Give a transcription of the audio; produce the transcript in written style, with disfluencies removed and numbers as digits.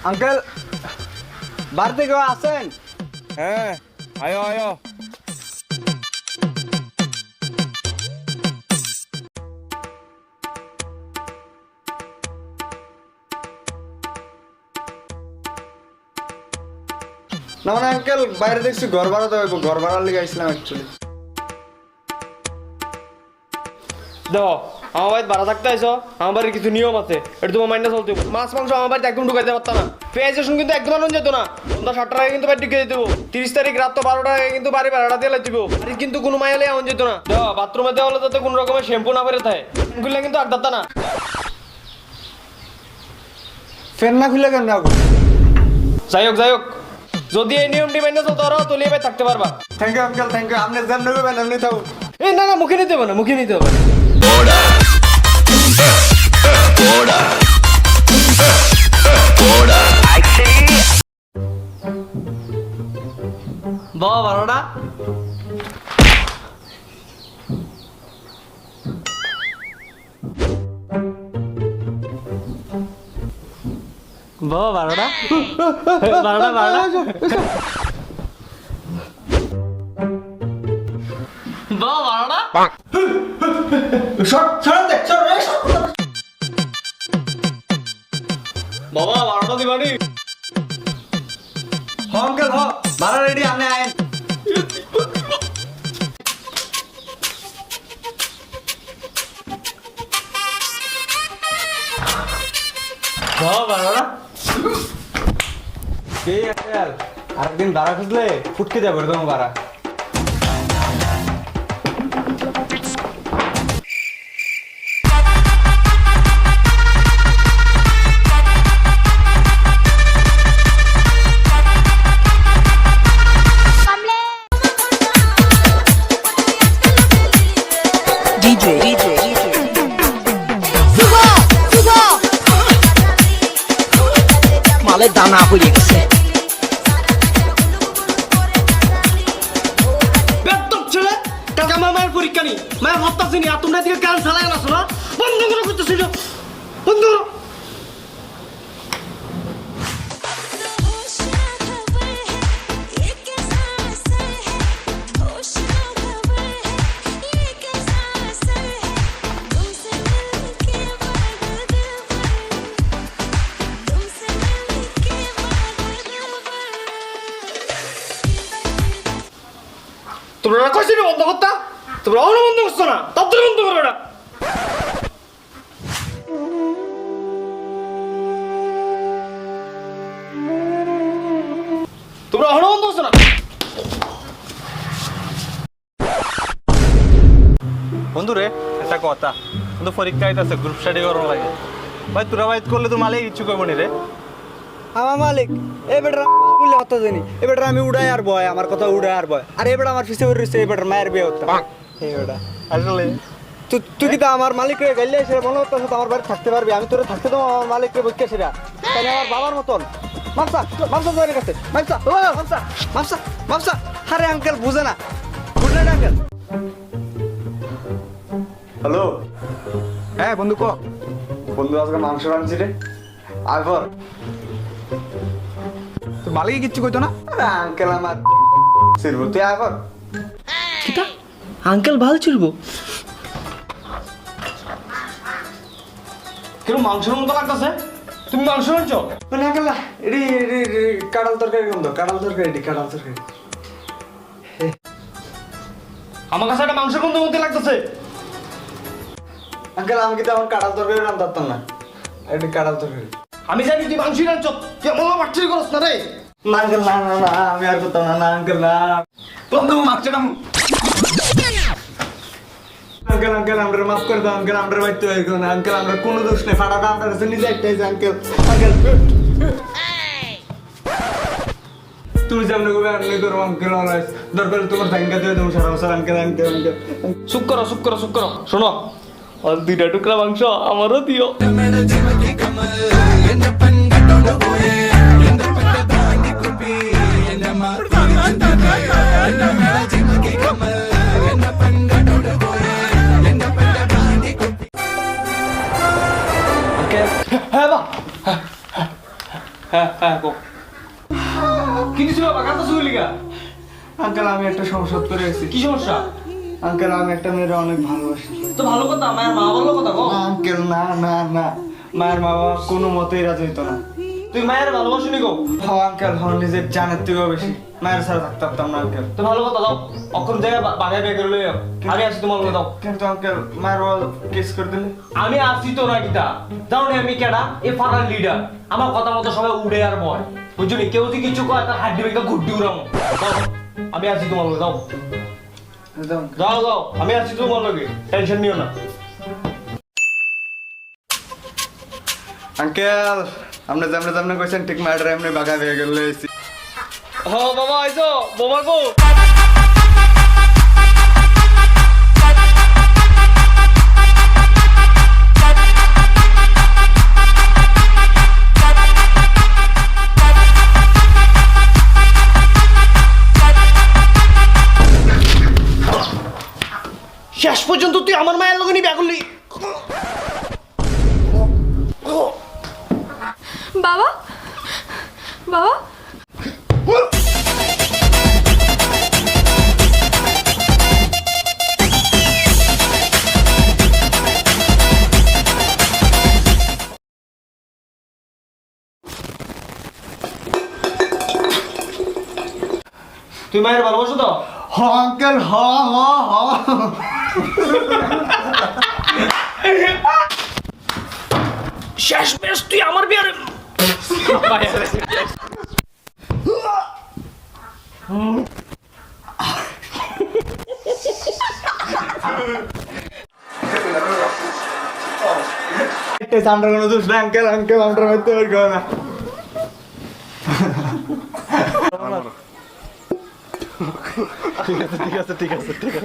Uncle বাড়িতে কেউ আছেন? হ্যাঁ, আয়ো আয়ো। না মানে আঙ্কেল বাইরে দেখছি ঘর ভাড়া দেবো, ঘর ভাড়ার লিগে আসলাম অ্যাকচুয়ালি। দেখো আমার বাড়িতে ভাড়া থাকতে আইসো, আমার বাড়ির কিছু নিয়ম আছে, এটা তোমার মাইন্ডে চলতে হবে। মাছ মাংস আমার বাড়িতে একদম ঢুকাইতে পারতো না, পেঁয়াজ রসুন কিন্তু একদম আনন্দ যেত না। সন্ধ্যা 7টার আগে কিন্তু বাড়ি ঢুকে যেতে দেবো, 30 তারিখ রাত তো 12টার আগে কিন্তু বাড়ি ভাড়াটা দিয়ে লাগবে। বাড়ি কিন্তু কোনো মাইলে এমন যেত না। দেখো বাথরুমে দেওয়া হলে যাতে কোনো রকমের শ্যাম্পু না বেরোতে হয়, খুললে কিন্তু আর দাঁতা না। ফ্যান না খুলে কেন যাবো? যাই হোক যদি এই নিয়মটি মেনে চলতে পারো তাহলে এবার থাকতে পারবা। Thank you uncle, thank you. আপনি যেমন নেবেন এমনি থাকুন। এই না মুখে নিতে হবে না, মুখে নিতে হবে না। বাবা ভাড়াটা বাবা ভাড়াটা ভাড়াটা বাবা ভাড়াটা বাবা ভাড়াটা দিবানি। হ আঙ্কেল হ, ভাড়া রেডি, আপনি আয়েন। বাবা ভাড়াটা এই আঙ্কেল আরেকদিন ভাড়া খুঁজলে ফুটকে যাবো তোমার ভাড়া। মালের দানা হয়ে গেছে। বেদ্যপ ছেলে, কালকে আমার মায়ের পরীক্ষা নেই, মায়ের হত্যা চিনি, আর তোমরা দিকে কান চালায় না শোনা, বন্ধ করে করতেছিল, বন্ধ করো। তোমরা কইছি বন্ধ করতা, তোমরা অন্য বন্ধ করছো না, তাড়াতাড়ি বন্ধ করো এটা। তোমরা অন্য বন্ধ করছো না। বন্ধুরে একটা কথা, কিন্তু পরীক্ষা আইতাছে, গ্রুপ স্টাডি করার লাগে। ভাই তোরা বাইত করলে তো মালে ইচ্ছুক হইব নি রে। আমার মালিক এ বেটার বললে কথা জানি, এ বেটার আমি উড়াই আর বয়, আমার কথা উড়াই আর বয়, আর এ বেটা আমার পিছে উড়ে রইছে, এ বেটার মায়ের বিয়ে হতো এই বেটা। আসলে তুই কি তো আমার মালিক রে গাইলে সেটা মনে হতো আমার বাড়ি থাকতে পারবি, আমি তোরে থাকতে দেবো আমার মালিক রে বসকে সেটা, তাই আমার বাবার মতন। মামসা মামসা তোর কাছে, মামসা ও মামসা মামসা মামসা। আরে আঙ্কেল বুঝে না, গুড নাইট আঙ্কেল। হ্যালো, হ্যাঁ বন্ধু ক। বন্ধু আজকে মাংস রাঁধছি রে, আইভর। তো মালিক কিচ্ছু কইতো না? আরে আঙ্কেল আমার সিরবো, তুই আইভর। কিটা আঙ্কেল ভাল ছিলবো, কেন মাংসের মতো লাগতেছে? তুমি মাংস আনছো? মানে আঙ্কেল না, এডি কাঁঠাল তরকারি গন্ধ, কাঁঠাল তরকারি, কাঁঠাল তরকারি। আমার কাছে একটা মাংসের গন্ধ মতো লাগতেছে। আঙ্কেল আমি কিন্তু আমার কাঁঠাল তরকারি রান্না পারতাম না, এটি কাঁঠাল তরকারি। আমি জানি তুই মাংসই আনছো, তুই আমার বাচ্চাই করছ না রে। না আঙ্কেল না না না, আমি আর করতাম না, না আঙ্কেল না। বন্ধু মাংস কাম আঙ্কেল, আঙ্কেল আমরা মাফ করে দাও আঙ্কেল, আমরা বাইতে হয়ে গেল না আঙ্কেল, আমরা কোনো দোষ নেই, ফাটাটা আপনার কাছে নিজে একটাই যে আঙ্কেল। আঙ্কেল তুমি যেমন করবে আমি করবো আঙ্কেল, দরকার তোমার থ্যাংকা দিয়ে দেবো সারা বছর আঙ্কেল, আঙ্কেল আঙ্কেল। চুপ করো চুপ করো চুপ করো, শোনো আর 2টা টুকরা মাংস আমারও দিও। হ্যাঁ বা হ্যাঁ হ্যাঁ কো কি দিছিল বাবা কাঁদা শুইলি গা আঙ্কেল আমি একটা সমস্যা করে গেছি। কি সমস্যা আঙ্কেল আমি একটা মেয়ের অনেক ভালোবাসি। তো ভালো কথা মায়ের মা বললো কথা কো না আঙ্কেল, না না না, মায়ের মা বাবা কোনো মতেই রাজি হইতো না। তুই মায়ের ভালোবাসনি গো হ্যাঁ আঙ্কেল, হ্যাঁ নিজের জানের থেকেও বেশি মায়ের ছাড়া থাকতে পারতাম না আঙ্কেল। তো ভালো কথা দাও অক্ষণ জায়গায় বাগায় বের করে লইও আমি আসি তোমার লগে দাও কিন্তু আঙ্কেল মায়ের বাবা কেস করে দিলে। আমি আসি তো না গীতা যাও না আমি কেডা এ ফারার লিডার আমার কথা মতো সবাই উড়ে আর বয় বুঝলি কেউ যদি কিছু কয় তার হাড্ডি ভেঙে ঘুরটি উড়ামো আমি আসি তোমার লগে দাও যাও যাও আমি আসি তোমার লগে টেনশন নিও না আঙ্কেল আপনি যেমন যেমন কইছেন ঠিক মায়ের এমনি বাঘা হয়ে গেলে ও বাবা আইছো বোমা গো শেষ পর্যন্ত তুই আমার মায়ের লগে নিয়ে বিয়া করলি বাবা বাবা তুই মায়ের ভালোবাসো তো হ আঙ্কেল হ হ হ শেষ বেশ তুই আমার বিয়ারে আমরা কোনো দোষ না আঙ্কেল, আঙ্কেল আমরা হইতে পারবো না। ঠিক আছে ঠিক আছে ঠিক আছে ঠিক আছে